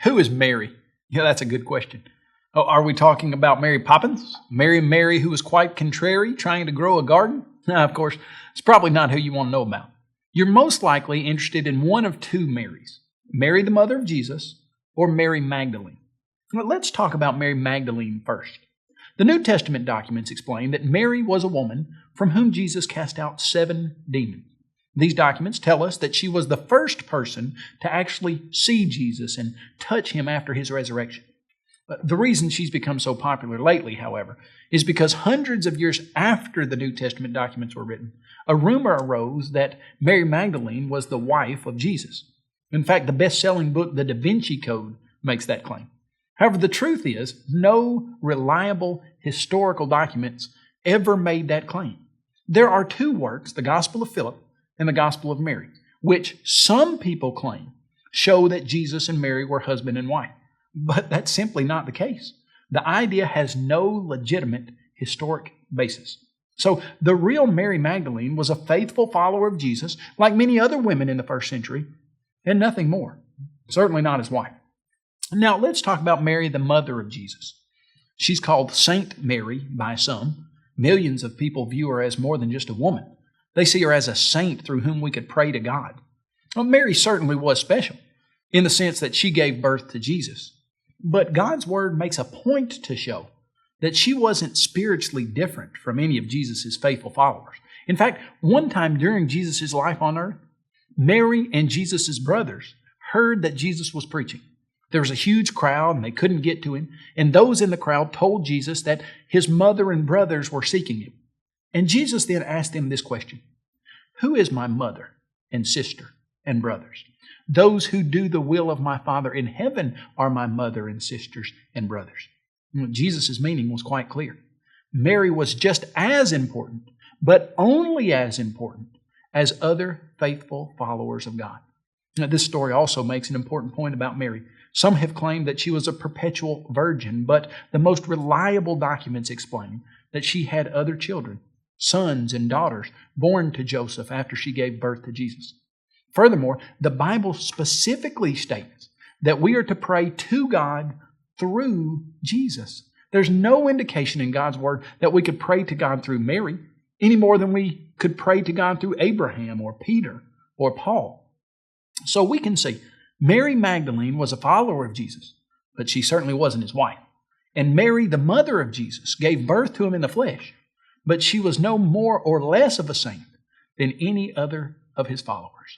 Who is Mary? Yeah, that's a good question. Oh, are we talking about Mary Poppins? Mary who was quite contrary, trying to grow a garden? No, of course, it's probably not who you want to know about. You're most likely interested in one of two Marys, Mary the mother of Jesus or Mary Magdalene. Well, let's talk about Mary Magdalene first. The New Testament documents explain that Mary was a woman from whom Jesus cast out 7 demons. These documents tell us that she was the first person to actually see Jesus and touch him after his resurrection. The reason she's become so popular lately, however, is because hundreds of years after the New Testament documents were written, a rumor arose that Mary Magdalene was the wife of Jesus. In fact, the best-selling book, The Da Vinci Code, makes that claim. However, the truth is, no reliable historical documents ever made that claim. There are 2 works, the Gospel of Philip and the Gospel of Mary, which some people claim show that Jesus and Mary were husband and wife. But that's simply not the case. The idea has no legitimate historic basis. So the real Mary Magdalene was a faithful follower of Jesus, like many other women in the first century, and nothing more. Certainly not his wife. Now let's talk about Mary, the mother of Jesus. She's called Saint Mary by some. Millions of people view her as more than just a woman. They see her as a saint through whom we could pray to God. Well, Mary certainly was special in the sense that she gave birth to Jesus. But God's Word makes a point to show that she wasn't spiritually different from any of Jesus' faithful followers. In fact, one time during Jesus' life on earth, Mary and Jesus' brothers heard that Jesus was preaching. There was a huge crowd and they couldn't get to him. And those in the crowd told Jesus that his mother and brothers were seeking him. And Jesus then asked them this question: "Who is my mother and sister and brothers? Those who do the will of my Father in heaven are my mother and sisters and brothers." Jesus' meaning was quite clear. Mary was just as important, but only as important, as other faithful followers of God. Now, this story also makes an important point about Mary. Some have claimed that she was a perpetual virgin, but the most reliable documents explain that she had other children, sons and daughters, born to Joseph after she gave birth to Jesus. Furthermore, the Bible specifically states that we are to pray to God through Jesus. There's no indication in God's Word that we could pray to God through Mary any more than we could pray to God through Abraham or Peter or Paul. So we can see Mary Magdalene was a follower of Jesus, but she certainly wasn't his wife. And Mary, the mother of Jesus, gave birth to him in the flesh, but she was no more or less of a saint than any other of his followers.